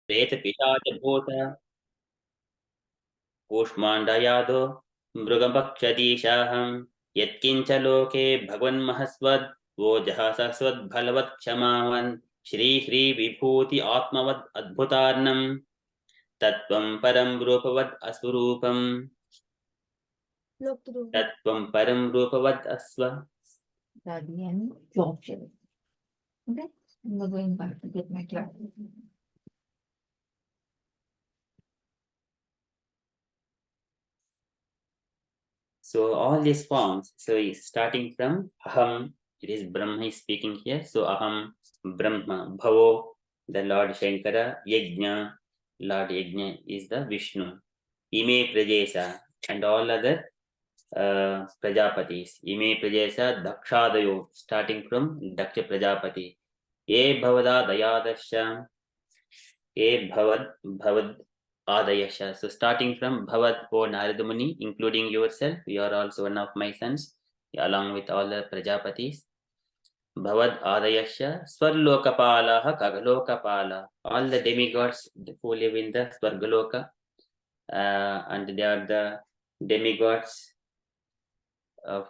प्रेतपिशाचभूत कूष्माण्डयादो मृगपक्षदीशाहं यत्किञ्च लोके भगवन्महस्वद् वोजः सहस्वद्बलवत्क्षमावन् श्री विभूति आत्मवद् अद्भुतार्णं तत्त्वं परं रूपवद् अस्वरूपं तत्त्वं परं रूपवद् अस्व. Okay, I'm going back to get my class. So all these forms, so starting from Aham, it is Brahma is speaking here. So Aham, Brahma, Bhavo, the Lord Shankara, Yajna, Lord Yajna is the Vishnu. Ime Prajesa, and all other Prajapatis. Ime Prajesa, Dakshadayo, starting from Daksha Prajapati. Ye Bhavada Dayadasha, Ye Bhavad Adayasha. So starting from Bhavat, O Narada Muni, including yourself, you are also one of my sons, along with all the Prajapatis. Bhavad Adayasha, Swarlokapalaha, Kagalokapala. All the demigods who live in the Swargaloka, and they are the demigods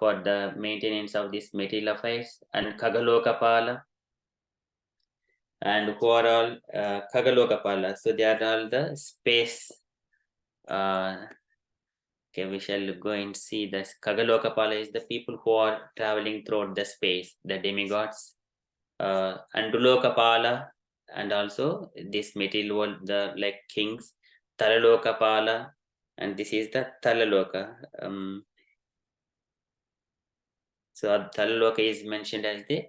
for the maintenance of this material affairs, and Kagalokapala, and who are all Kagalokapala. So they are all the space. Okay, we shall go and see this. Kagalokapala is the people who are traveling throughout the space, the demigods. And Dulokapala, and also this material world, the like kings. Talalokapala, and this is the Talaloka. So Talaloka is mentioned as the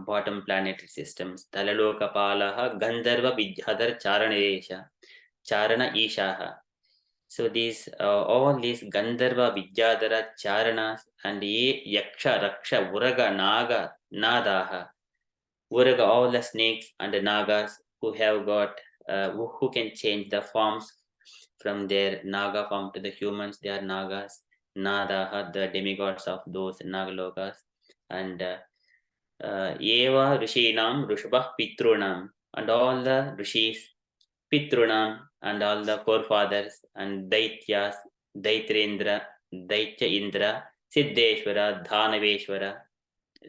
bottom planetary systems. Talalokapalaha Gandharva Vidyadhar Charanadesha Charana Ishaha. So these all these Gandharva Vidyadhara Charanas and Yaksha Raksha Uraga Naga Nadaha. Uraga, all the snakes and the Nagas who have got who can change the forms from their Naga form to the humans. They are Nagas. Nadaha, the demigods of those Nagalokas, and Eva Rishinam Rushabah Pitrunam, and all the Rishis, Pitrunam, and all the forefathers, and Daityas, Daitrendra, Daitya Indra, Siddheshwara, Dhanaveshwara,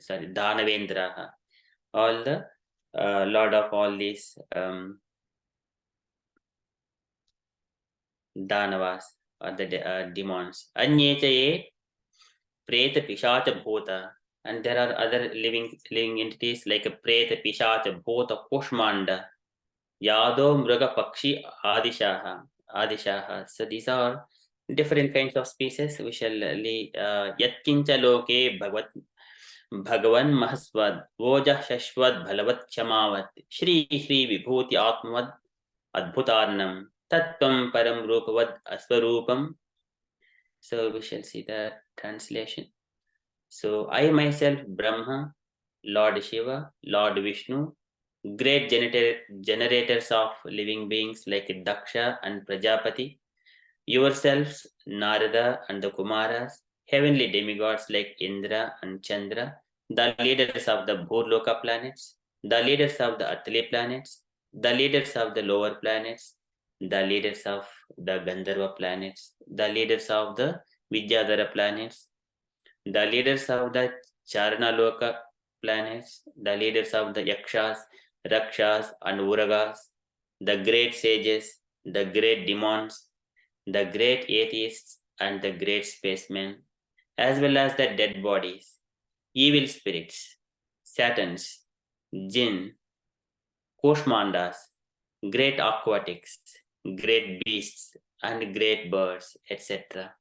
sorry, Dhanavendra, all the lord of all these Danavas, or the demons. Anyechaye Preta Pishacha Bhota, and there are other living entities like a Preta Pishacha Bhota Kushmanda, Yado Mruga Pakshi Adishaha. So these are different kinds of species. We shall Yatkincha Loke Bhagavan Mahaswad Voja Shashwad Bhalavat Chamavat Shri Vibhuti Atmavad Adbhutarnam Tattvam Param Rupavad Aswarupam. So we shall see the translation. So I myself, Brahma, Lord Shiva, Lord Vishnu, great generators of living beings like Daksha and Prajapati, yourselves, Narada and the Kumaras, heavenly demigods like Indra and Chandra, the leaders of the Bhurloka planets, the leaders of the Atli planets, the leaders of the lower planets, the leaders of the Gandharva planets, the leaders of the Vidyadhara planets, the leaders of the Charanaloka planets, the leaders of the Yakshas, Rakshas, and Uragas, the great sages, the great demons, the great atheists, and the great spacemen, as well as the dead bodies, evil spirits, Satans, Jinn, Kushmandas, great aquatics, great beasts, and great birds, etc.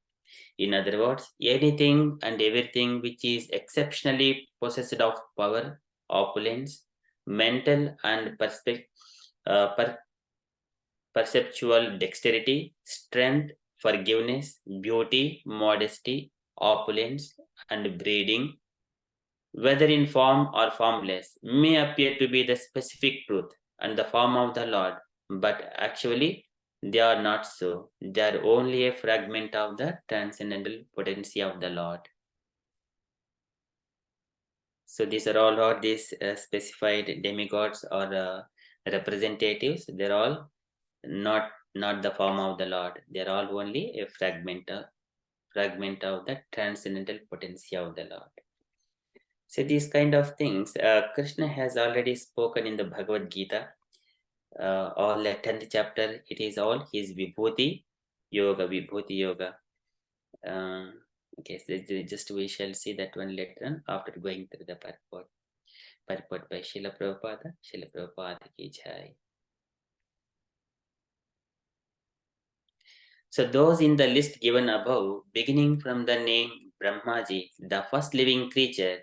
In other words, anything and everything which is exceptionally possessed of power, opulence, mental and perceptual dexterity, strength, forgiveness, beauty, modesty, opulence, and breeding, whether in form or formless, may appear to be the specific truth and the form of the Lord, but actually they are not so. They are only a fragment of the transcendental potency of the Lord. So these are all these specified demigods or representatives. They're all not the form of the Lord. They are all only a fragment of the transcendental potency of the Lord. So these kind of things, Krishna has already spoken in the Bhagavad Gita. All the 10th chapter, it is all his Vibhuti Yoga. Okay, so just we shall see that one later on after going through the purport. Purport by Srila Prabhupada ki jai. So those in the list given above, beginning from the name Brahmaji, the first living creature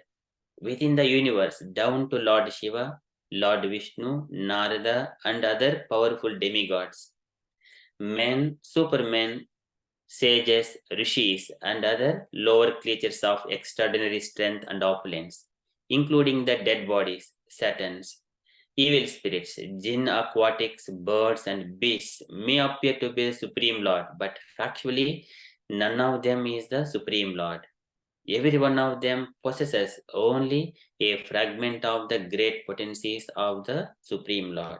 within the universe, down to Lord Shiva, Lord Vishnu, Narada, and other powerful demigods, men, supermen, sages, rishis, and other lower creatures of extraordinary strength and opulence, including the dead bodies, satans, evil spirits, jinn, aquatics, birds, and beasts may appear to be the Supreme Lord, but factually, none of them is the Supreme Lord. Every one of them possesses only a fragment of the great potencies of the Supreme Lord.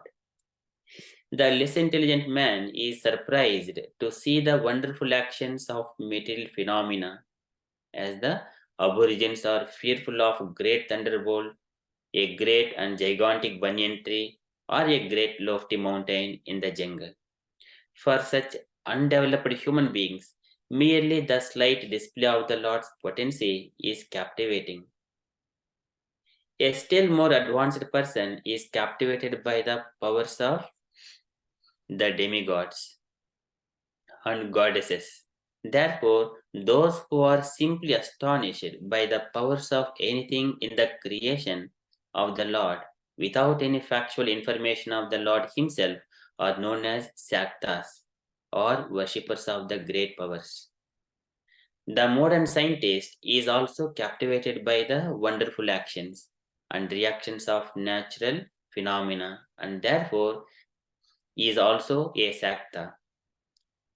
The less intelligent man is surprised to see the wonderful actions of material phenomena, as the aborigines are fearful of great thunderbolt, a great and gigantic banyan tree, or a great lofty mountain in the jungle. For such undeveloped human beings, merely the slight display of the Lord's potency is captivating. A still more advanced person is captivated by the powers of the demigods and goddesses. Therefore, those who are simply astonished by the powers of anything in the creation of the Lord without any factual information of the Lord Himself are known as Saktas or worshippers of the great powers. The modern scientist is also captivated by the wonderful actions and reactions of natural phenomena and therefore is also a Sakta.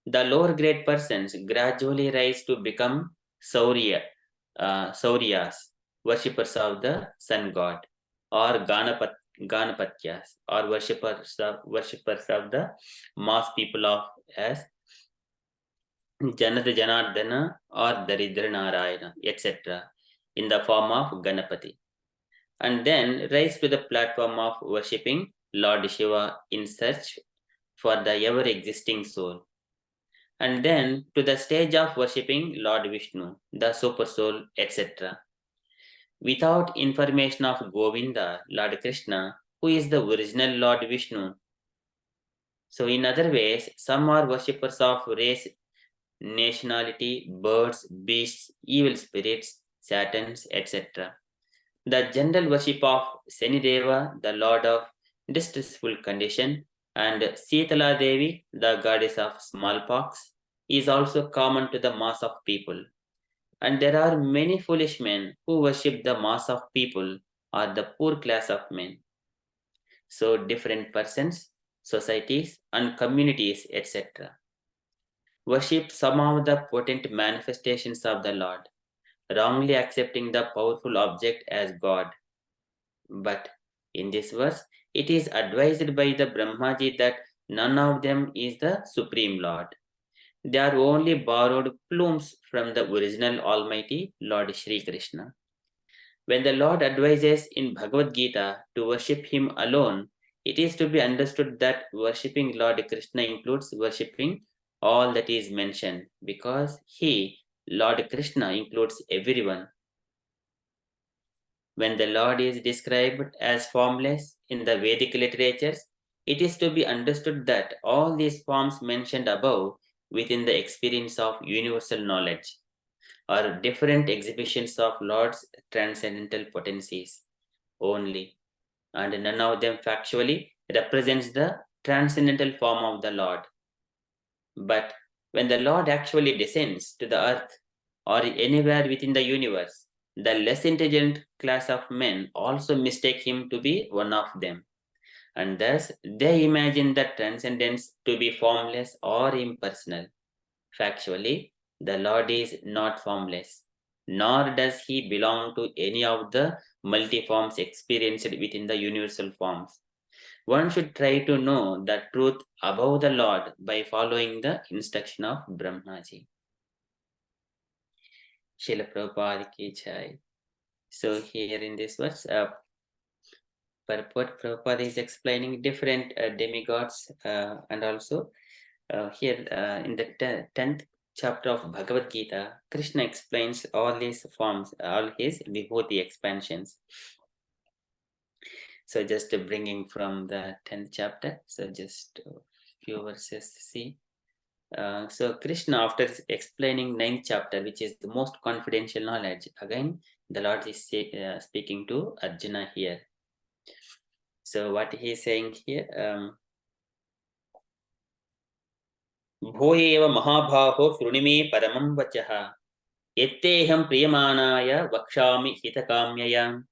The lower grade persons gradually rise to become Sauryas, worshippers of the sun god, or Ganapatyas, or worshippers of the mass people of as Janata Janardana or Daridra Narayana, etc., in the form of Ganapati, and then rise to the platform of worshipping Lord Shiva in search for the ever existing soul, and then to the stage of worshipping Lord Vishnu, the super soul, etc., without information of Govinda, Lord Krishna, who is the original Lord Vishnu. So, in other ways, some are worshippers of race, nationality, birds, beasts, evil spirits, satans, etc. The general worship of Senideva, the lord of distressful condition, and Sitala Devi, the goddess of smallpox, is also common to the mass of people. And there are many foolish men who worship the mass of people or the poor class of men. So different persons, societies, and communities, etc., worship some of the potent manifestations of the Lord, wrongly accepting the powerful object as God. But in this verse, it is advised by the Brahmaji that none of them is the Supreme Lord. They are only borrowed plumes from the original Almighty Lord Shri Krishna. When the Lord advises in Bhagavad Gita to worship Him alone, it is to be understood that worshipping Lord Krishna includes worshipping all that is mentioned, because He, Lord Krishna, includes everyone. When the Lord is described as formless in the Vedic literatures, it is to be understood that all these forms mentioned above within the experience of universal knowledge are different exhibitions of Lord's transcendental potencies only, and none of them factually represents the transcendental form of the Lord. But when the Lord actually descends to the earth or anywhere within the universe, the less intelligent class of men also mistake him to be one of them, and thus they imagine the transcendence to be formless or impersonal. Factually, the Lord is not formless, nor does he belong to any of the multi forms experienced within the universal forms. one should try to know the truth about the Lord by following the instruction of Brahmaji. Srila Prabhupada ki jai. So here in this verse, purport Prabhupada is explaining different demigods, and also here in the 10th chapter of Bhagavad Gita, Krishna explains all these forms, all his vibhuti expansions. So just bringing from the 10th chapter, so just a few verses see. So Krishna, after explaining 9th chapter, which is the most confidential knowledge, again the Lord is speaking to Arjuna here. So what he is saying here, भो एव महाभाहो शृणुमे परमं वचः यत्तेऽहं प्रियमाणाय वक्ष्यामि हितकाम्यया.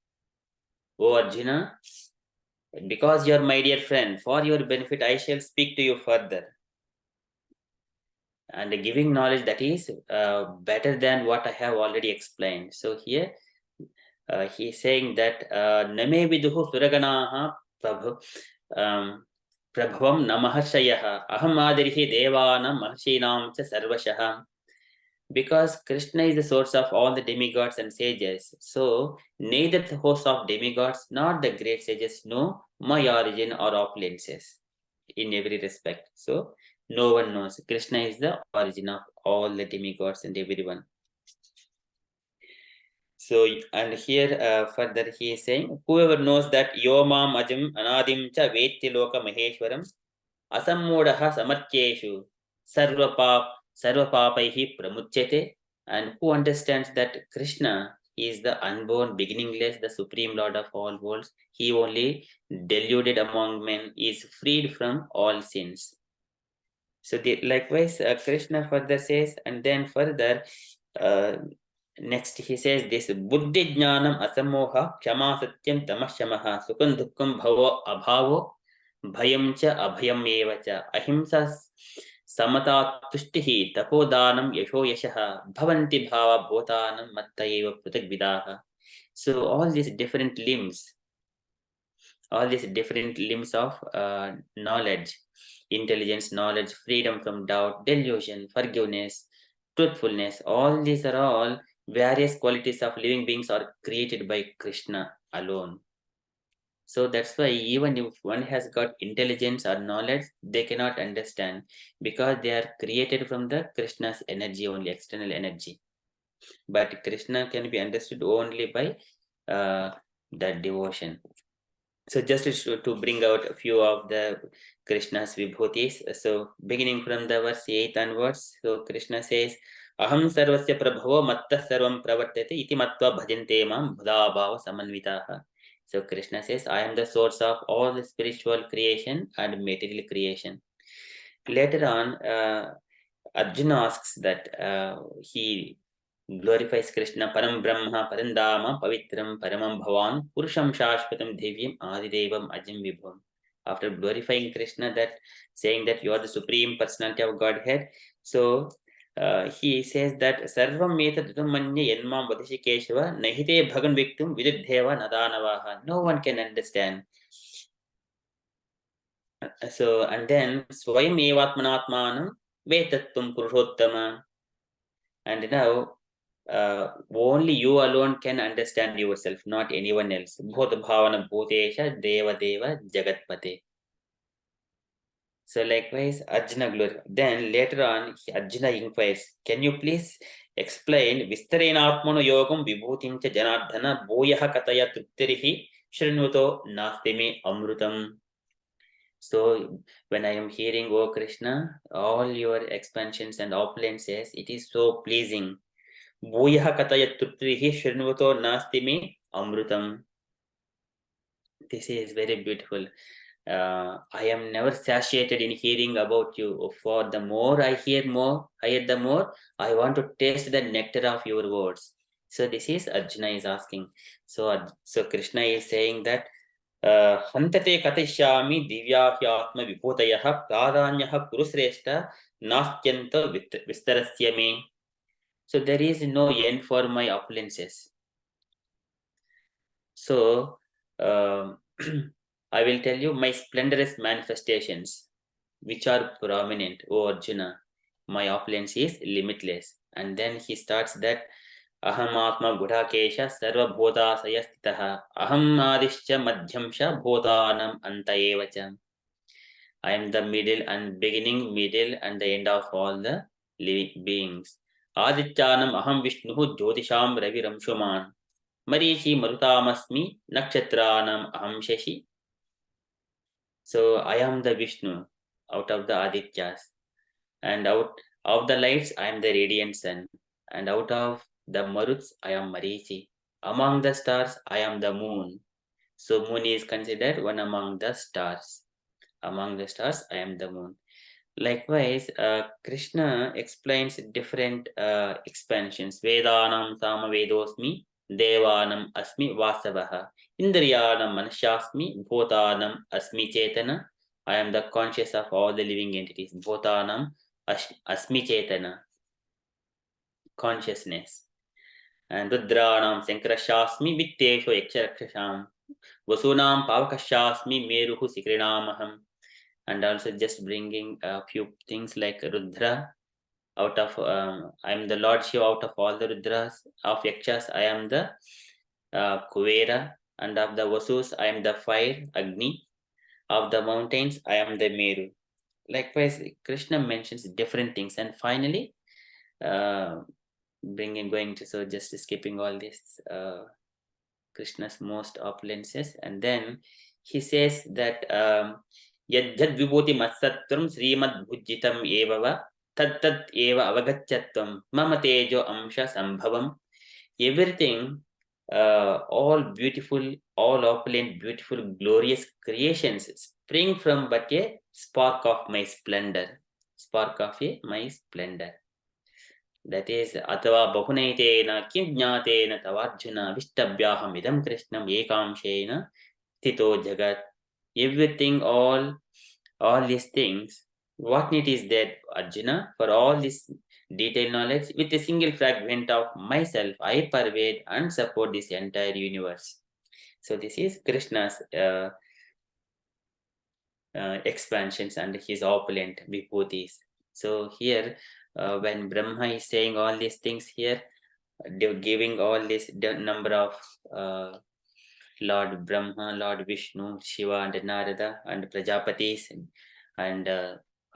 O Arjuna, because you are my dear friend, for your benefit I shall speak to you further, and giving knowledge that is better than what I have already explained. So here he is saying that name viduhu suraganaha prabhavam namahashayah aham adirihi devanam mahashinam cha sarvashah. Because Krishna is the source of all the demigods and sages, so neither the host of demigods nor the great sages know my origin or opulences in every respect. So no one knows. Krishna is the origin of all the demigods and everyone. So, and here further he is saying, whoever knows that Yomam Ajam Anadim Cha Vetti Loka Maheshwaram Asammodaha Samartyeshu Sarvapapaihi Pramuchyate, and who understands that Krishna is the unborn, beginningless, the supreme Lord of all worlds, he only deluded among men, is freed from all sins. So likewise Krishna further says, and then further next he says this, buddhi jnanam asamoha kshama satyam tamashamaha sukham dukkham bhavo abhavo bhayam cha abhayam eva cha ahimsa samata tushtihi tapodanam yasho yashaha bhavanti bhava bhotanam matta eva pratagvidaha. So all these different limbs of knowledge, intelligence, knowledge, freedom from doubt, delusion, forgiveness, truthfulness, all these are all various qualities of living beings are created by Krishna alone. So that's why even if one has got intelligence or knowledge, they cannot understand, because they are created from the Krishna's energy only, external energy. But Krishna can be understood only by that devotion. So just to bring out a few of the Krishna's vibhutis. So beginning from the verse 8 onwards, so Krishna says, Aham sarvasya prabhavo matta sarvam pravartate iti matva bhajante mam bhudabhava samanvitaha. So Krishna says, I am the source of all the spiritual creation and material creation. Later on, Arjuna asks that he glorifies Krishna, Param Brahma, Parandama, Pavitram, Paramam Bhavan, Purusham Shashvatam Devyam Adidevam Ajam Vibhavam. After glorifying Krishna, that saying that you are the supreme personality of Godhead, so he says that Sarvam Meta Dutamanya Yanmam Vadishi Keshava Nahite Bhagan Viktum Viduddheva Nadanavaha. No one can understand. So, and then Swayam Evatmanatmanam Vetattum Purushottama. And now only you alone can understand yourself, not anyone else. Bhota bhavana bhutesha deva deva jagatpate. So likewise, Arjuna glory. Then later on, Arjuna inquires, can you please explain Vistarena Atmano Yogam Vibhutim cha Janardhana Bhoyaha Kataya Truptirihi Shrinuto Nastime Amrutam. So when I am hearing, O Krishna, all your expansions and opulences, it is so pleasing. Bhuyaha kataya tutrihi shrinvato nasti me amrutam. This is very beautiful. I am never satiated in hearing about you. For the more I hear the more I want to taste the nectar of your words. So this is Arjuna is asking. So Krishna is saying that Hantate katishyami divyahya vibhutayah pradanyah purusreshta nastyanta vistarasya me. So there is no end for my opulences. So I will tell you my splendorous manifestations, which are prominent, O Arjuna. My opulence is limitless. And then he starts that Aham Atma Gudakesha Sarva Bhodasaya Stitaha Aham Adishcha Madhyamsha Bhodanam Antayevacha. I am the middle and beginning, middle, and the end of all the living beings. Adityanam Aham Vishnu Jyotisham Ravi Ramshuman. Marichi Marutamasmi Nakshatranam Aham Shashi. So I am the Vishnu out of the Adityas, and out of the lights I am the radiant sun, and out of the Maruts I am Marichi. Among the stars I am the moon. So moon is considered one among the stars. Among the stars I am the moon. Likewise, Krishna explains different expansions. Vedanam Samavedosmi, Devanam Asmi Vasavaha, Indriyanam Manashasmi, Bhotanam Asmi Chetana. I am the conscious of all the living entities. Bhotanam Asmi Chetana, consciousness. And Rudranam Sankarashasmi, Vitteshu Eksharakshasham, Vasunam Pavakashasmi, Meruhu Sikrinamaham. And also just bringing a few things like Rudra out of I am the Lord Shiva out of all the Rudras. Of Yakshas I am the Kuvera, and of the Vasus I am the fire Agni. Of the mountains I am the Meru. Likewise, Krishna mentions different things, and finally going to, so just skipping all this Krishna's most opulences, and then he says that Yad vibhuti matsatram srimad bhujjitam evava tat eva avagachatvam mama tejo amsha sambhavam. Everything, all beautiful, all opulent, beautiful, glorious creations spring from but a spark of my splendor. Spark of my splendor. That is, Atava Bahunaitena Kim Jnatena Tavarjuna Vishtabhyaham Idam Krishnam Ekamshena Tito Jagat. Everything, all these things, what need is that, Arjuna? For all this detailed knowledge, with a single fragment of myself, I pervade and support this entire universe. So this is Krishna's expansions and his opulent vibhutis. So here, when Brahma is saying all these things here, giving all this number of Lord Brahma, Lord Vishnu, Shiva, and Narada, and Prajapatis, and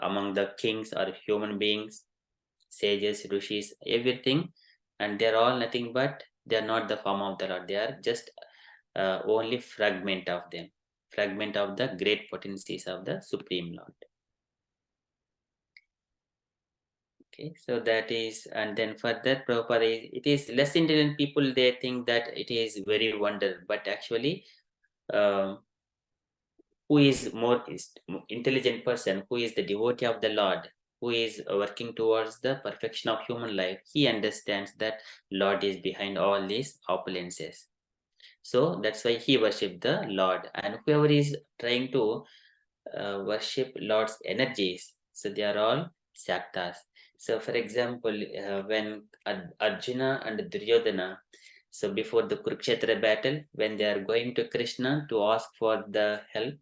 among the kings or human beings, sages, rishis, everything, and they're all nothing but they are not the form of the Lord. They are just only fragment of them, fragment of the great potencies of the Supreme Lord. Okay, so that is, and then further, Prabhupada, it is less intelligent people, they think that it is very wonder, but actually, who is more intelligent person, who is the devotee of the Lord, who is working towards the perfection of human life, he understands that Lord is behind all these opulences. So that's why he worshipped the Lord. And whoever is trying to worship Lord's energies, so they are all Shaktas. So for example, when Arjuna and Duryodhana, so before the Kurukshetra battle, when they are going to Krishna to ask for the help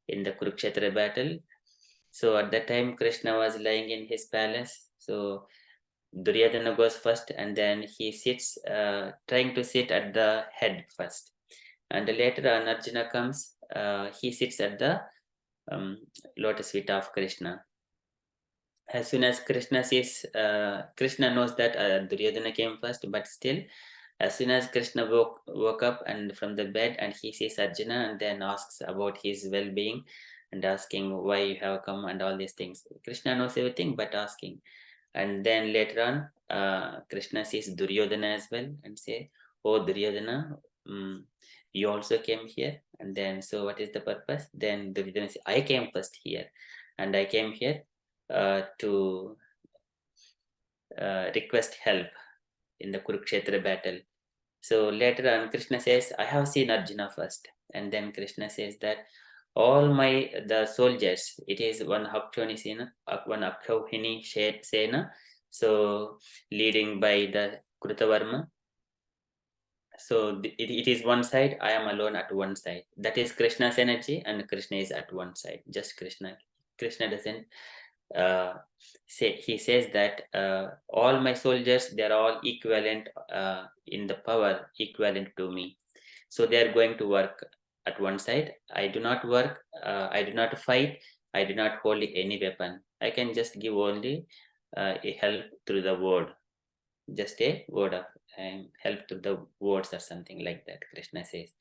in the Kurukshetra battle, so at that time Krishna was lying in his palace. So Duryodhana goes first, and then he sits, trying to sit at the head first. And later on, Arjuna comes, he sits at the lotus feet of Krishna. As soon as Krishna sees, Krishna knows that Duryodhana came first, but still, as soon as Krishna woke up and from the bed, and he sees Arjuna, and then asks about his well-being and asking why you have come and all these things. Krishna knows everything, but asking. And then later on, Krishna sees Duryodhana as well and say, "Oh Duryodhana, you also came here." And then, so what is the purpose? Then Duryodhana says, "I came first here, and I came here to request help in the Kurukshetra battle." So later on, Krishna says, "I have seen Arjuna first." And then Krishna says that all the soldiers, it is one Akshauhini Sena, so leading by the Krutavarma. So it is one side, I am alone at one side. That is Krishna's energy, and Krishna is at one side, just Krishna. Krishna doesn't say, he says that all my soldiers, they are all equivalent in the power, equivalent to me. So they are going to work at one side. I do not work, I do not fight, I do not hold any weapon. I can just give only a help through the word, just a word of help to the words or something like that, Krishna says.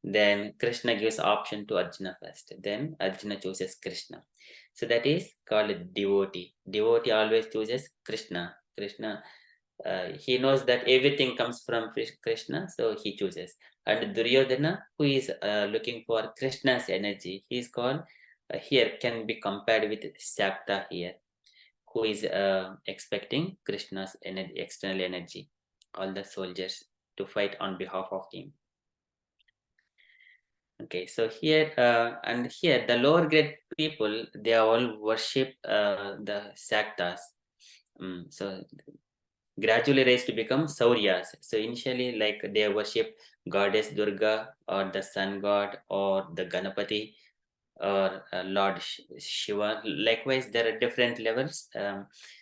Then Krishna gives option to Arjuna first, then Arjuna chooses Krishna. So that is called a devotee. Devotee always chooses Krishna. He knows that everything comes from Krishna, so he chooses. And Duryodhana, who is looking for Krishna's energy, he is called here can be compared with Shakta here, who is expecting Krishna's energy, external energy, all the soldiers to fight on behalf of him. Okay, so here and here the lower grade people, they all worship the Shaktas. So gradually raised to become Sauryas. So initially, like they worship goddess Durga or the sun god or the Ganapati or Lord Shiva. Likewise, there are different levels.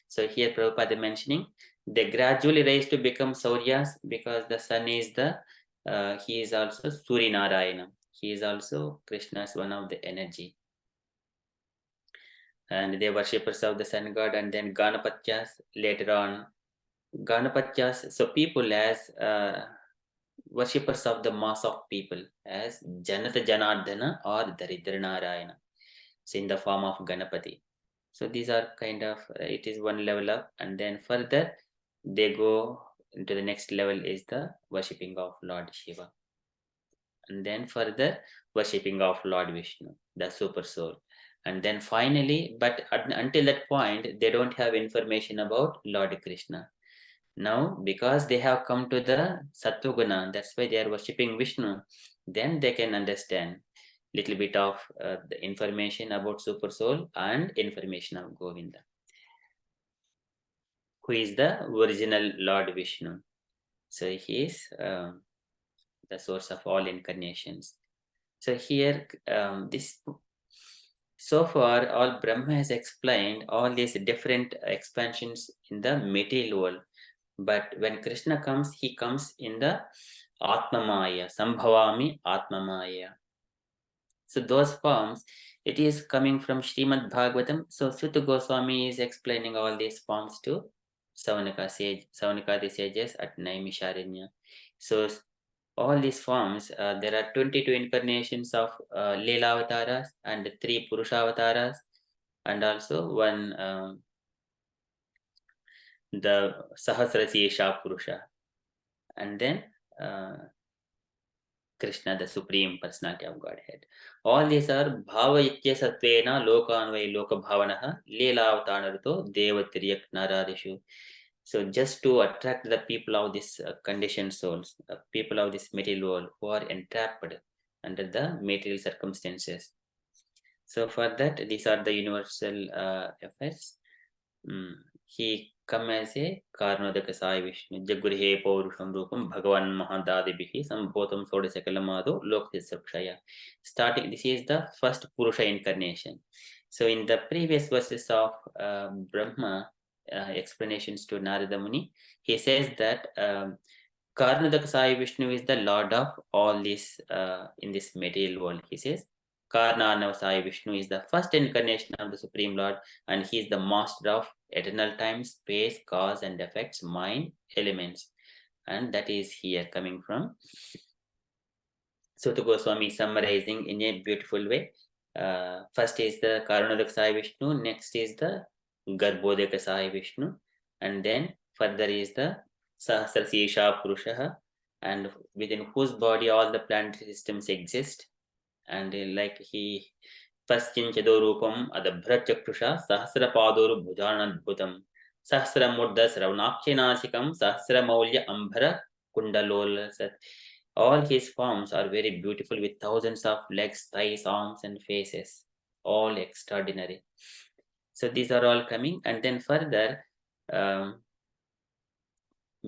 So here Prabhupada mentioning they gradually rise to become Sauryas because the sun is he is also Suri Narayana. He is also Krishna's one of the energy. And they worshippers of the sun god, and then Ganapatyas later on. Ganapatyas, so people as worshippers of the mass of people as Janata Janardhana or Daridra Narayana. So in the form of Ganapati. So these are kind of it is one level up, and then further they go into the next level is the worshipping of Lord Shiva, and then further worshipping of Lord Vishnu, the super soul, and then finally, but until that point they don't have information about Lord Krishna. Now, because they have come to the Sattva, that's why they are worshipping Vishnu, then they can understand little bit of the information about Super Soul and information of Govinda, who is the original Lord Vishnu. So he is the source of all incarnations. So here, this so far, all Brahma has explained all these different expansions in the material world. But when Krishna comes, he comes in the Atmamaya, Sambhavami Atmamaya. So those forms, it is coming from Srimad Bhagavatam. So Suta Goswami is explaining all these forms to Savanaka the sages at Naimisharanya. So all these forms, there are 22 incarnations of Leela avatars and 3 Purusha avatars, and also one the Sahasrasesha Purusha, and then uh, Krishna, the Supreme Personality of Godhead. All these are Bhava Itya Satvena Lokanvai Loka Bhavanaha Leela Avatanarto Devatiryak Naradishu. So just to attract the people of this conditioned souls, people of this material world who are entrapped under the material circumstances. So for that, these are the universal effects. He come as a Karnodaka Sai Vishnu, Jagurihe Paurusham Rupam, Bhagavan Mahadadibihi, Sambhotam Sodasakalamado, Lokhisapshaya. Starting, this is the first Purusha incarnation. So in the previous verses of Brahma, explanations to Narada Muni, he says that Karnadaka Sai Vishnu is the Lord of all this in this material world. He says Karnanava Sai Vishnu is the first incarnation of the Supreme Lord, and he is the master of eternal time, space, cause and effects, mind, elements. And that is here coming from Suta Goswami summarizing in a beautiful way. First is the Karnadaka Sai Vishnu, next is the Garbhodaka Sai Vishnu, and then further is the Sahasrasesha Purusha, and within whose body all the planetary systems exist. And like he Paschinchado Rupam Adabhrachakrusha Sahasrapadoru Bhujanadbhutam Sahasramurdha Sravnakshinasikam Sahasramaulya Ambhara Kundalolasat. All his forms are very beautiful with thousands of legs, thighs, arms, and faces. All extraordinary. So these are all coming, and then further, um,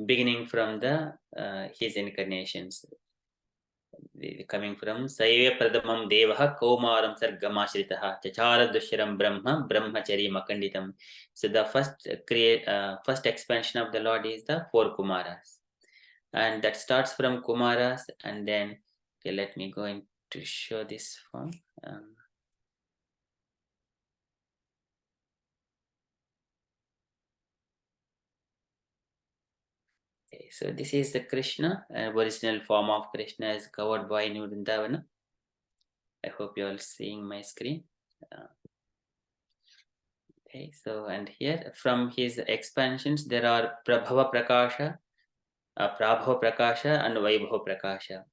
beginning from the his incarnations. Coming from Saive Pradamam Devaha Kaumaram Sargamashritah Chachara Dushiram Brahma Brahmachari Makanditam. So the first expansion of the Lord is the four Kumaras. And that starts from Kumaras, and then okay, let me go in to show this form. Okay, so this is the Krishna, original form of Krishna is covered by Vrindavana. I hope you are seeing my screen. Okay, so and here from his expansions there are Prabhava Prakasha, Prabhava Prakasha and Vaibhava Prakasha.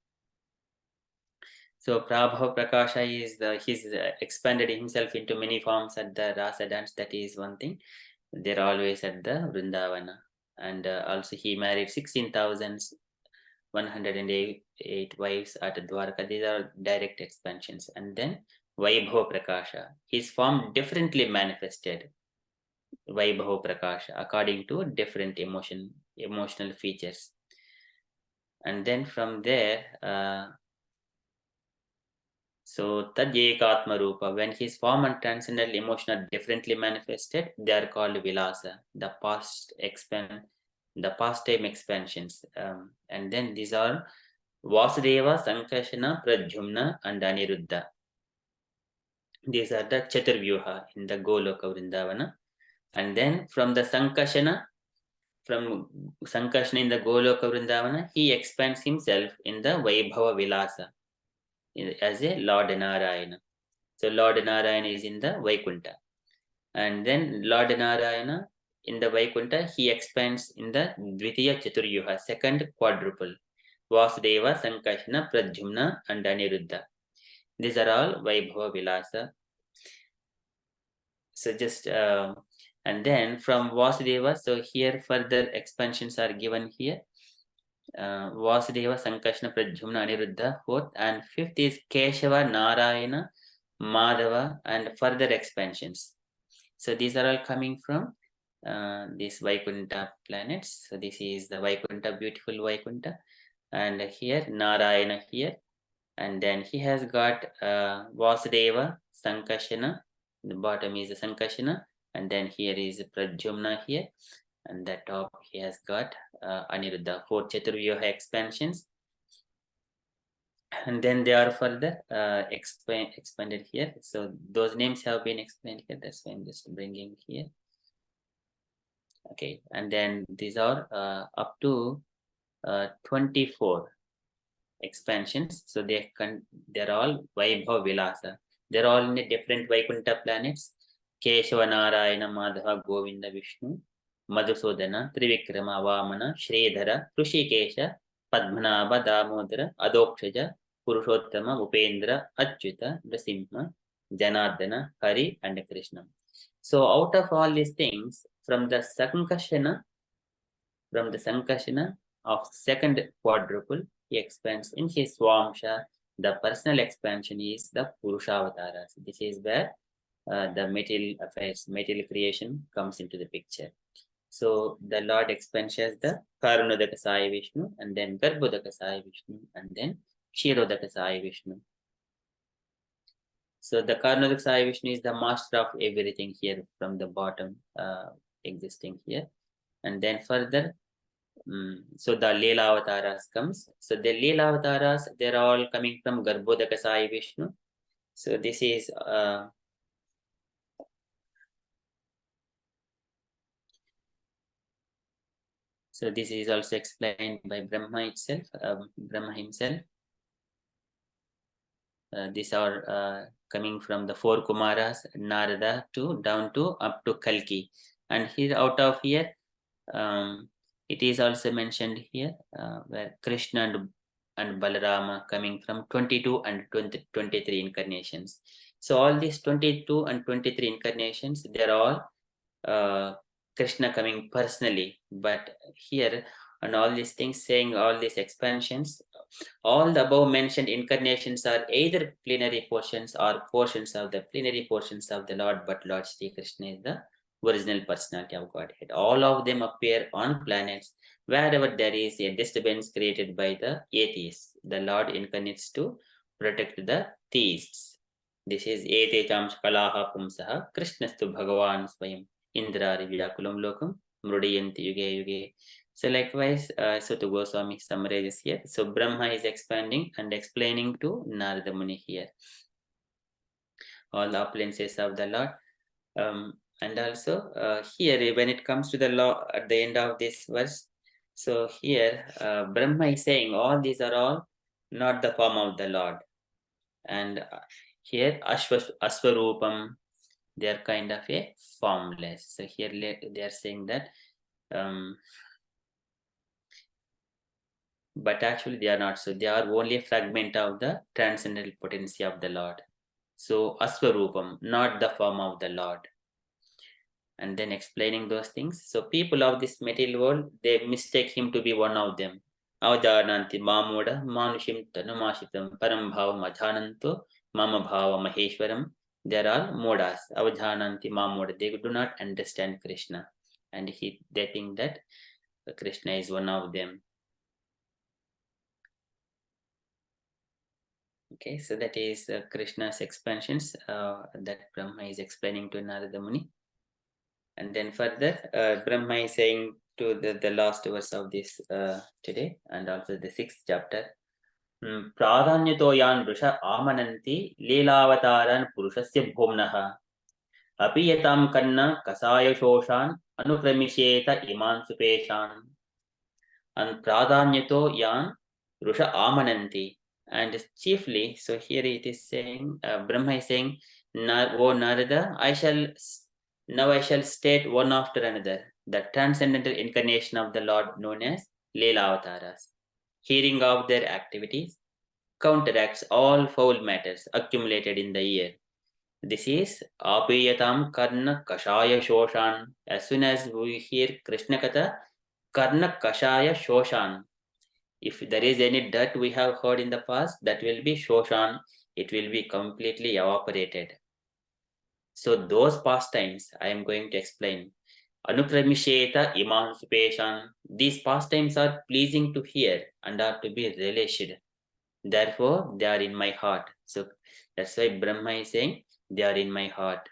So Prabhava Prakasha is he's expanded himself into many forms at the Rasa dance. That is one thing. They're always at the Vrindavana, and also he married 16,108 wives at Dwarka. These are direct expansions. And then Vaibhava Prakasha, his form differently manifested. Vaibhava Prakasha according to different emotional features. And then from there, so Tadyekatma Rupa, when his form and transcendental emotion are differently manifested, they are called Vilasa, the pastime expansions. And then these are Vasudeva, Sankashana, Pradyumna, and Aniruddha. These are the Chaturvyuha in the Goloka Vrindavana. And then from Sankashana in the Goloka Vrindavana, he expands himself in the Vaibhava Vilasa as a Lord Narayana. So Lord Narayana is in the Vaikuntha. And then Lord Narayana in the Vaikuntha, he expands in the Dvitiya Chaturyuha, second quadruple. Vasudeva, Sankashana, Pradyumna, and Aniruddha. These are all Vaibhava Vilasa. So just and then from Vasudeva, so here further expansions are given here. Vasudeva, Sankashana, Pradyumna, Aniruddha, fourth, and fifth is Keshava, Narayana, Madhava, and further expansions. So these are all coming from these Vaikuntha planets. So this is the Vaikuntha, beautiful Vaikuntha, and here Narayana here, and then he has got Vasudeva, Sankashana. The bottom is the Sankashana, and then here is Pradyumna here, and the top he has got Aniruddha, four Chaturvyuha expansions. And then they are further expanded here. So those names have been explained here. That's why I'm just bringing here. Okay, and then these are up to 24 expansions. So they're all Vaibhava Vilasa. They're all in the different Vaikuntha planets. Keshava, Narayana, Madhava, Govinda, Vishnu, Madhusudana, Trivikrama, Vamana, Sridhara, Rushikesha, Padmanabha, Damodara, Adokshaja, Purushottama, Upendra, Achyuta, Nrasimha, Janardana, Hari, and Krishna. So out of all these things, from the Sankashana of second quadruple, he expands in his Swamsha. The personal expansion is the Purushavataras. This is where the material affairs, material creation comes into the picture. So the Lord expands as the Karunodaka Sai Vishnu, and then Garbhodaka Sai Vishnu, and then Kshirodaka Sai Vishnu. So the Karunodaka Sai Vishnu is the master of everything here from the bottom existing here. And then further, so the Leela Avataras comes. So the Leela Avataras, they're all coming from Garbhodaka Sai Vishnu. So this is so this is also explained by Brahma itself, Brahma himself. These are coming from the four Kumaras, Narada down to up to Kalki. And here out of here, it is also mentioned here where Krishna and Balarama coming from 22 and 23 incarnations. So all these 22 and 23 incarnations, they're all Krishna coming personally. But here, and all these things saying all these expansions, all the above mentioned incarnations are either plenary portions or portions of the plenary portions of the Lord, but Lord Sri Krishna is the original personality of Godhead. All of them appear on planets wherever there is a disturbance created by the atheists. The Lord incarnates to protect the theists. This is Etecham Shkalaha Pumsaha Krishnastu Bhagavan Swayam Indrari Vyakulam Lokam Mrudiyanti Yuge Yuge. So likewise, Suta Goswami summarizes here. So Brahma is expanding and explaining to Narada Muni here all the opulences of the Lord. And also here, when it comes to the law at the end of this verse, so here Brahma is saying all these are all not the form of the Lord. And here Aswarupam, they are kind of a formless. So here they are saying that but actually they are not so. They are only a fragment of the transcendental potency of the Lord. So Aswarupam, not the form of the Lord. And then explaining those things. So people of this material world, they mistake him to be one of them. Avajananti mamuda manushim tanumashitam param bhavam ajhananto mama bhava maheshwaram. There are modas. Avajananti mamuda. They do not understand Krishna. And they think that Krishna is one of them. Okay, so that is Krishna's expansions that Brahma is explaining to Narada Muni. And then further, Brahma is saying to the last verse of this today, and also the 6th chapter. Pradhanyato yan rusha amananti leelavataran purushasya bhumnaha apiyatam kanna kasaya shoshan anukramishyeta iman supeshan. And pradhanyato yan rusha amananti. And chiefly, so here it is saying, Brahma is saying, O Narada, now I shall state one after another the transcendental incarnation of the Lord known as Leela Avataras. Hearing of their activities counteracts all foul matters accumulated in the ear. This is Apiyatam Karna Kashaya Shoshan. As soon as we hear Krishna Katha, Karna Kashaya Shoshan. If there is any dirt we have heard in the past, that will be Shoshan. It will be completely evaporated. So those pastimes I am going to explain. Anukramisheta iman supeshan. These pastimes are pleasing to hear and are to be relished. Therefore, they are in my heart. So that's why Brahma is saying they are in my heart.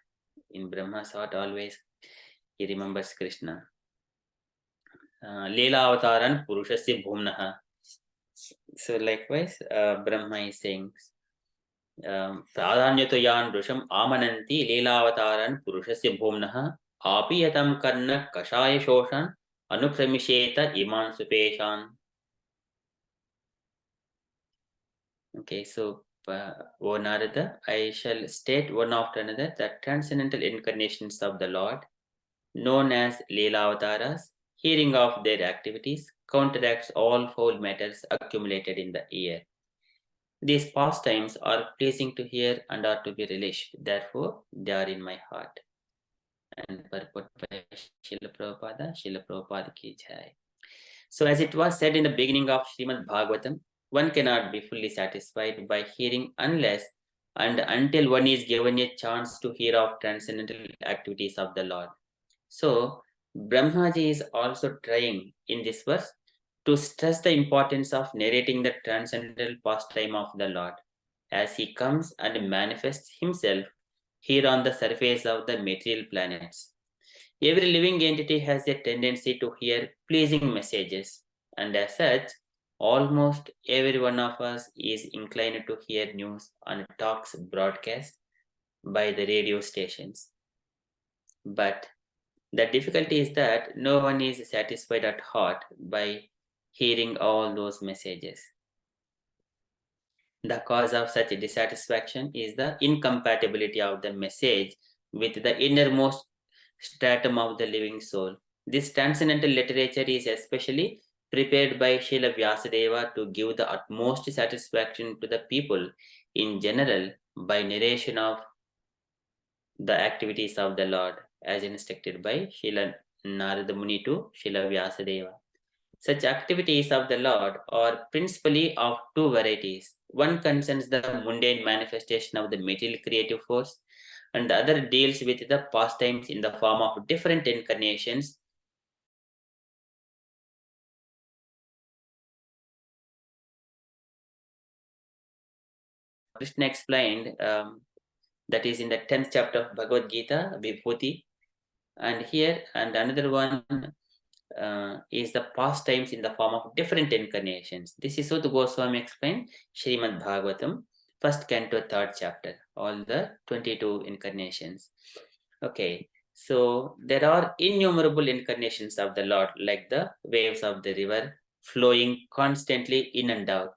In Brahma's heart, always he remembers Krishna. Leela avataran purushasya bhumnaha. So likewise, Brahma is saying, Pradhanyato yan rusham amananti leelavataran purushasya bhumnaha apiyatam karna kashaya shoshan anukramisheta iman supeshan. Okay, so O Narada, I shall state one after another the transcendental incarnations of the Lord, known as Leelavataras. Hearing of their activities counteracts all foul matters accumulated in the ear. These pastimes are pleasing to hear and are to be relished. Therefore, they are in my heart. And purport by Srila Prabhupada ki jai. So as it was said in the beginning of Srimad Bhagavatam, one cannot be fully satisfied by hearing unless and until one is given a chance to hear of transcendental activities of the Lord. So Brahmaji is also trying in this verse to stress the importance of narrating the transcendental pastime of the Lord as he comes and manifests himself here on the surface of the material planets. Every living entity has a tendency to hear pleasing messages, and as such, almost every one of us is inclined to hear news and talks broadcast by the radio stations. But the difficulty is that no one is satisfied at heart by hearing all those messages. The cause of such dissatisfaction is the incompatibility of the message with the innermost stratum of the living soul. This transcendental literature is especially prepared by Srila Vyasadeva to give the utmost satisfaction to the people in general by narration of the activities of the Lord as instructed by Srila Narada Muni to Srila Vyasadeva. Such activities of the Lord are principally of two varieties. One concerns the mundane manifestation of the material creative force, and the other deals with the pastimes in the form of different incarnations. Krishna explained that is in the 10th chapter of Bhagavad Gita, Vibhuti, and here, and another one is the pastimes in the form of different incarnations. This is what Goswami explained, Srimad Bhagavatam, first canto, third chapter, all the 22 incarnations. Okay, so there are innumerable incarnations of the Lord, like the waves of the river flowing constantly in and out.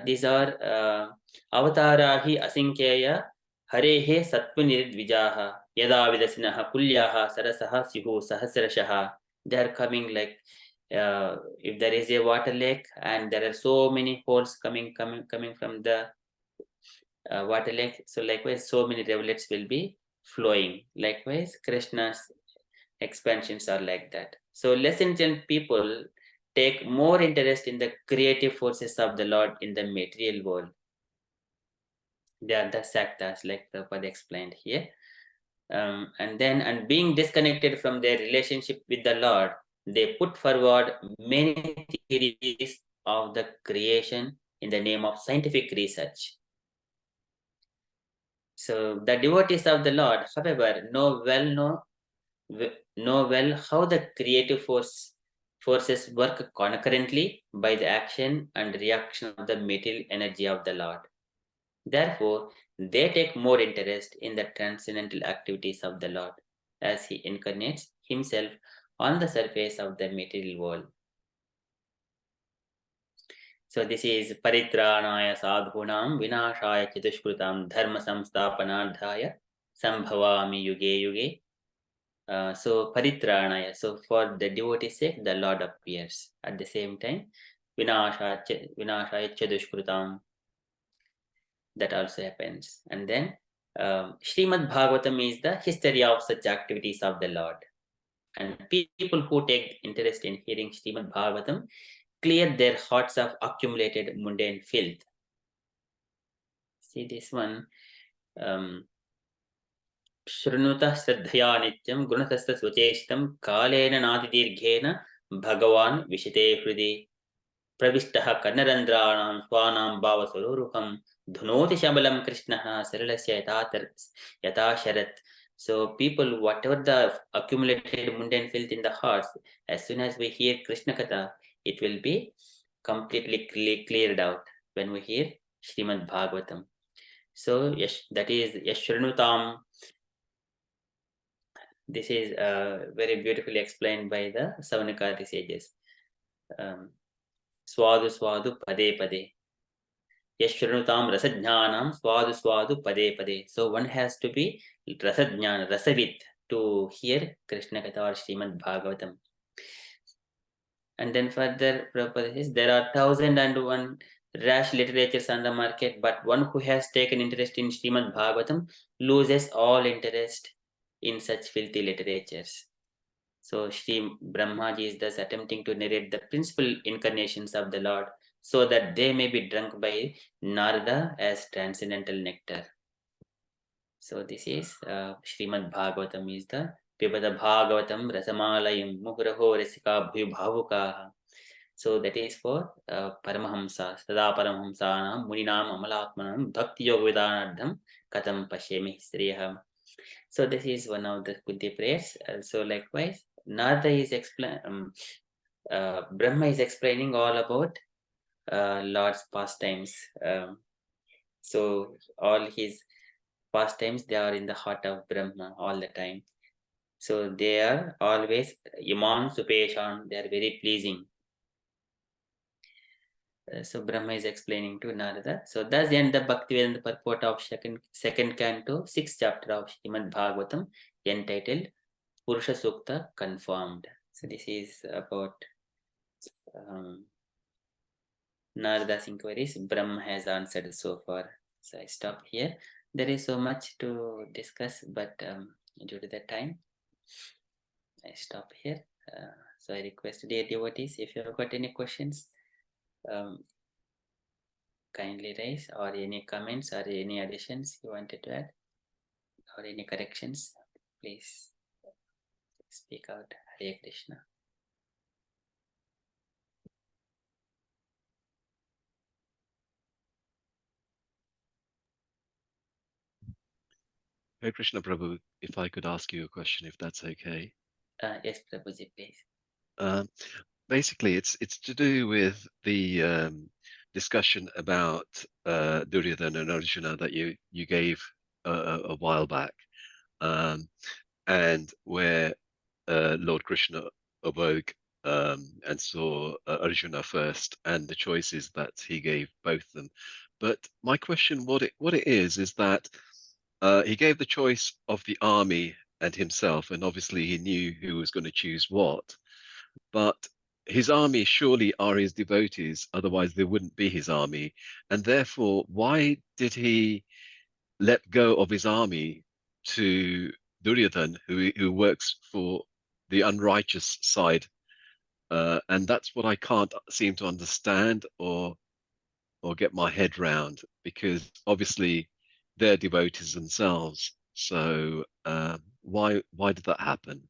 These are avatarahi asinkyeya harehe sattvanidvijaha yada vidasinaha kulyaha sarasaha sihu sahasrashaha. They are coming like if there is a water lake and there are so many holes coming from the water lake, so likewise so many rivulets will be flowing. Likewise Krishna's expansions are like that. So less intelligent people take more interest in the creative forces of the Lord in the material world. They are the Saktas, like Prabhupada explained here. And being disconnected from their relationship with the Lord, they put forward many theories of the creation in the name of scientific research. So the devotees of the Lord, however, know well how the creative forces work concurrently by the action and reaction of the material energy of the Lord. Therefore, they take more interest in the transcendental activities of the Lord as he incarnates himself on the surface of the material world. So this is Paritranaya Sadhunam Vinashaya Chatushkrutam Dharma Samstapanardhaya Sambhavami Yuge Yuge. So Paritranaya, so for the devotee's sake, the Lord appears. At the same time, Vinashaya Chadushkrutam, that also happens. And then Srimad Bhagavatam is the history of such activities of the Lord. And people who take interest in hearing Srimad Bhagavatam clear their hearts of accumulated mundane filth. See this one. शृणुतः श्रद्धया नित्यं गुणतस्तुचेष्टं कालेन नातिदीर्घेन भगवान् विशते हृदि प्रविष्टः कर्णरन्ध्राणां स्वानां भावस्वरूपं धुनोति शबलं कृष्णः सरलस्य यथा Sharat. So people, whatever the accumulated mundane filth in the hearts, as soon as we hear Krishna Katha, it will be completely cleared out when we hear Srimad Bhagavatam. So yes, that is Yashrunutam. This is very beautifully explained by the Savanakati sages. Swadu swadu pade pade. Yashrunutam rasajnanam swadu swadu pade pade. So one has to be rasajnana, rasavit, to hear Krishna Katha or Srimad Bhagavatam. And then further, Prabhupada says, there are 1,001 rash literatures on the market, but one who has taken interest in Srimad Bhagavatam loses all interest in such filthy literatures. So Sri Brahmaji is thus attempting to narrate the principal incarnations of the Lord so that they may be drunk by Narada as transcendental nectar. So this is Srimad Bhagavatam is the Pibada Bhagavatam Rasamalayam Muhuraho Rasika Bhuibhavukaha. So that is for Paramahamsa, Sada Paramahamsanam, Muninam Amalatmanam, Bhakti Yoga Vidanardham, Katam Pashyami Sriyaham. So this is one of the Kunti prayers. So likewise, Narada is Brahma is explaining all about Lord's pastimes. So all his pastimes, they are in the heart of Brahma all the time. So they are always Iman Supeshan, they are very pleasing. So Brahma is explaining to Narada. So thus end the Bhaktivedanta purport of second canto, 6th chapter of Srimad Bhagavatam, entitled Purusha Sukta Confirmed. So this is about Narada's inquiries. Brahma has answered so far. So I stop here. There is so much to discuss, but due to the time, I stop here. So I request dear devotees, if you have got any questions, kindly raise, or any comments or any additions you wanted to add. or any corrections, please speak out. Hare Krishna. Hare Krishna Prabhu, if I could ask you a question, if that's okay. Yes, Prabhuji, please. Um, Basically, it's to do with the discussion about Duryodhana and Arjuna that you gave a while back, um, and where Lord Krishna awoke and saw Arjuna first, and the choices that he gave both them. But my question, what it is that he gave the choice of the army and himself, and obviously he knew who was going to choose what. But his army surely are his devotees, otherwise they wouldn't be his army. And therefore, why did he let go of his army to Duryodhan, who works for the unrighteous side? And that's what I can't seem to understand or get my head round, because obviously they're devotees themselves. So why did that happen?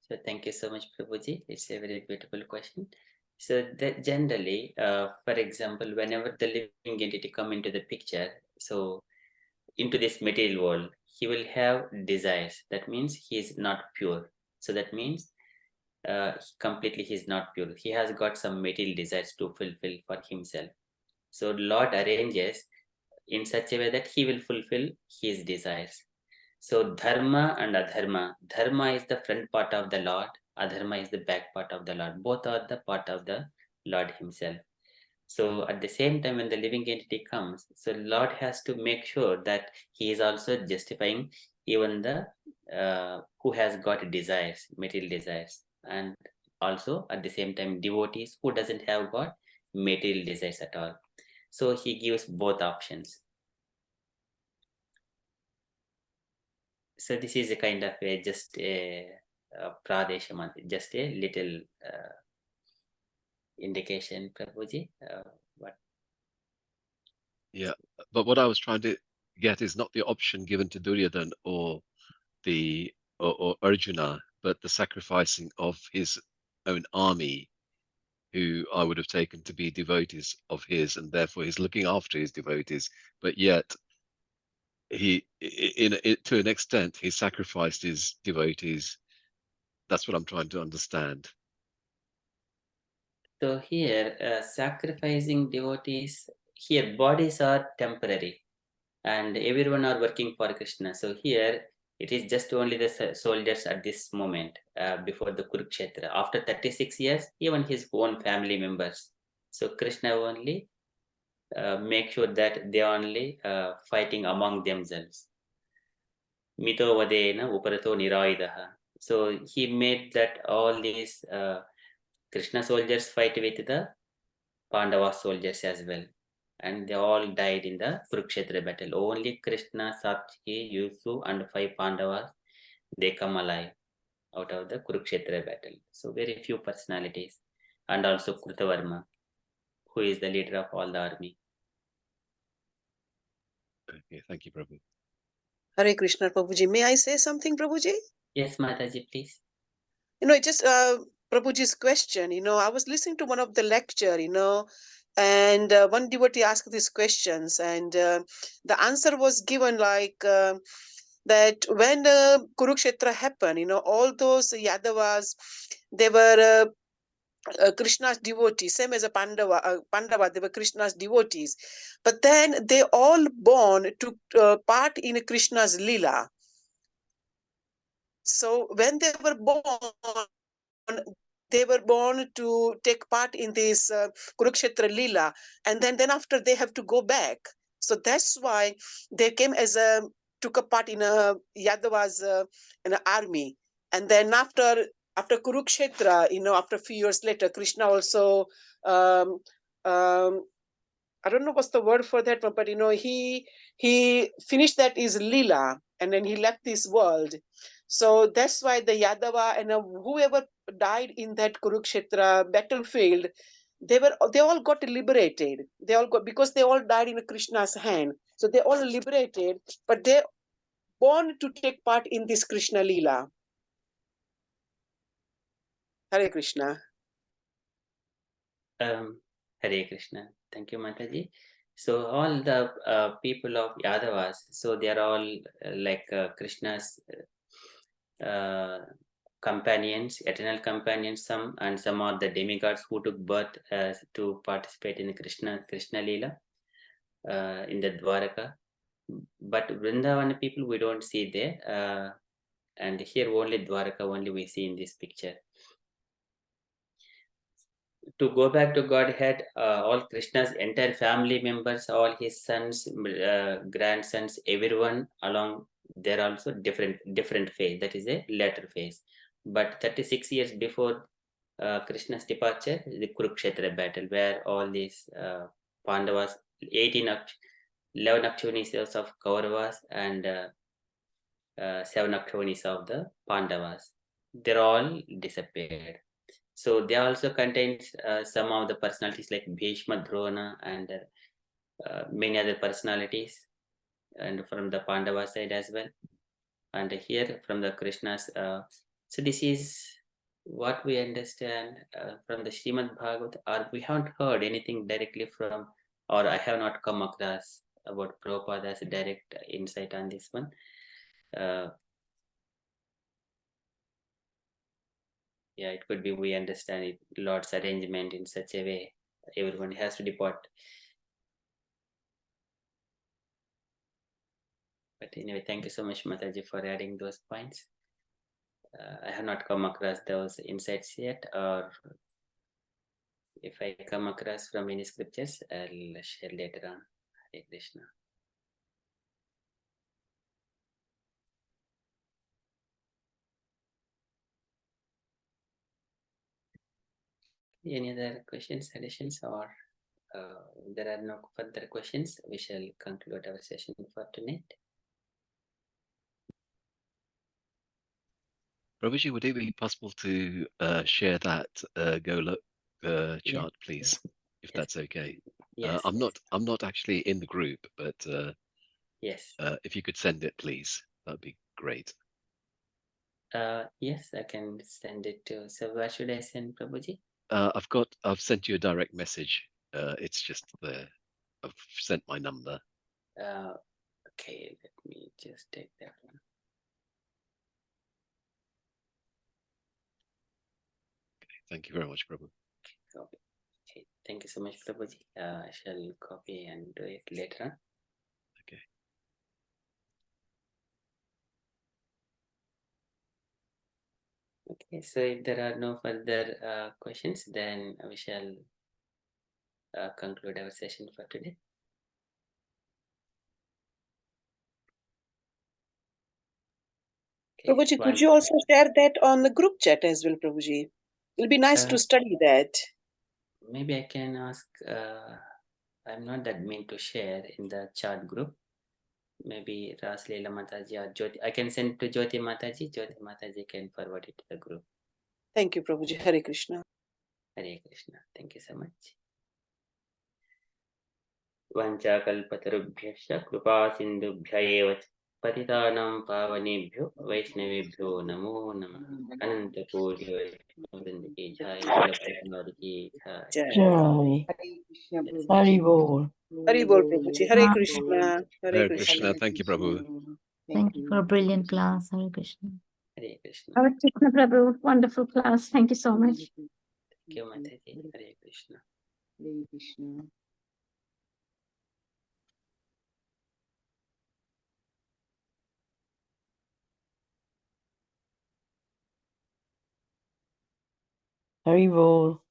So thank you so much, Prabhuji. It's a very beautiful question. So that generally, for example, whenever the living entity come into the picture, so into this material world, he will have desires. That means he is not pure. So that means completely he is not pure. He has got some material desires to fulfill for himself. So Lord arranges in such a way that he will fulfill his desires. So dharma and adharma. Dharma is the front part of the Lord. Adharma is the back part of the Lord. Both are the part of the Lord himself. So at the same time, when the living entity comes, so Lord has to make sure that he is also justifying even the who has got desires, material desires, and also at the same time devotees who doesn't have got material desires at all. So he gives both options. So this is a kind of a just a pradesham, just a little indication, Prabhuji. What? Yeah, but what I was trying to get is not the option given to Duryodhan or or Arjuna, but the sacrificing of his own army, who I would have taken to be devotees of his, and therefore he's looking after his devotees. But yet to an extent, he sacrificed his devotees. That's what I'm trying to understand. So here, sacrificing devotees, here bodies are temporary and everyone are working for Krishna. So here, it is just only the soldiers at this moment before the Kurukshetra. After 36 years, even his own family members. So Krishna only make sure that they are only fighting among themselves. Mito vadena uparato niraidaha. So he made that all these Krishna soldiers fight with the Pandava soldiers as well. And they all died in the Kurukshetra battle. Only Krishna, Satyaki, Yusu, and 5 Pandavas, they come alive out of the Kurukshetra battle. So very few personalities. And also Krutavarma, who is the leader of all the army. Okay, thank you, Prabhu. Hare Krishna, Prabhuji. May I say something, Prabhuji? Yes, Mataji, please. Just Prabhuji's question, I was listening to one of the lecture, and one devotee asked these questions, and the answer was given like that when Kurukshetra happened, all those Yadavas, they were Krishna's devotees, same as a Pandava, they were Krishna's devotees. But then they all born to part in Krishna's Leela. So when they were born to take part in this Kurukshetra Leela, and then after they have to go back. So that's why they came as took a part in a Yadava's in an army, and then after Kurukshetra, after a few years later, Krishna also um, um, I don't know what's the word for that one, but he finished that is Leela, and then he left this world. So that's why the Yadava and whoever died in that Kurukshetra battlefield, they all got liberated. They all got, because they all died in Krishna's hand. So they all liberated, but they born to take part in this Krishna Leela. Hare Krishna. Hare Krishna. Thank you, Mataji. So all the people of Yadavas, so they are all like Krishna's companions, eternal companions, some, and some are the demigods who took birth to participate in the Krishna Leela in the Dwaraka. But Vrindavan people we don't see there, and here only Dwaraka only we see in this picture. To go back to Godhead, all Krishna's entire family members, all his sons, grandsons, everyone along, they're also different phase. That is a later phase. But 36 years before Krishna's departure, the Kurukshetra battle, where all these Pandavas, 11 Akshunis of Kauravas and 7 Akshunis of the Pandavas, they're all disappeared. So they also contains some of the personalities like Bhishma, Drona, and many other personalities, and from the Pandava side as well. And here from the Krishna's. So this is what we understand from the Srimad Bhagavad, or we haven't heard anything directly from, or I have not come across about Prabhupada's direct insight on this one. Yeah, it could be we understand it, Lord's arrangement in such a way, everyone has to depart. But anyway, thank you so much, Mataji, for adding those points. I have not come across those insights yet, or if I come across from any scriptures, I'll share later on. Hare Krishna. Any other questions, additions, or there are no further questions, we shall conclude our session for tonight. Prabhuji, would it be possible to share that Golok chart, please, if Yes. that's okay? Yes. I'm not actually in the group, but Yes. if you could send it, please, that'd be great. Yes, I can send it to. So where should I send, Prabhuji? I've sent you a direct message. It's just there. I've sent my number. Okay, let me just take that one. Thank you very much, Prabhu. Copy. Okay, thank you so much, Prabhuji. I shall copy and do it later on. Okay. Okay, so if there are no further questions, then we shall conclude our session for today. Okay, Prabhuji, could you also share that on the group chat as well, Prabhuji? It'll be nice to study that. Maybe I can ask, I'm not that mean to share in the chat group. Maybe Ras Leela Mataji or Jyoti. I can send to Jyoti Mataji. Jyoti Mataji can forward it to the group. Thank you, Prabhuji. Hare Krishna. Hare Krishna. Thank you so much. Vanchakalpatarubhyascha कृपा सिन्धुभ्य एव च पतितानां पावनेभ्यो वैष्णवेभ्यो नमो नमः अनंत कोटि वैष्णववृंद की जय श्रील प्रभुपाद की जय Jai. Hari Bol. Hari Bol, Prabhuji. Hare Krishna. Hare Krishna. Thank you, Prabhu. Thank you for a brilliant class. Hare Krishna. Hare Krishna. Hare Krishna Prabhu, wonderful class. Thank you so much. Thank you, Mataji. Hare Krishna. Hare Krishna. Hari Bol.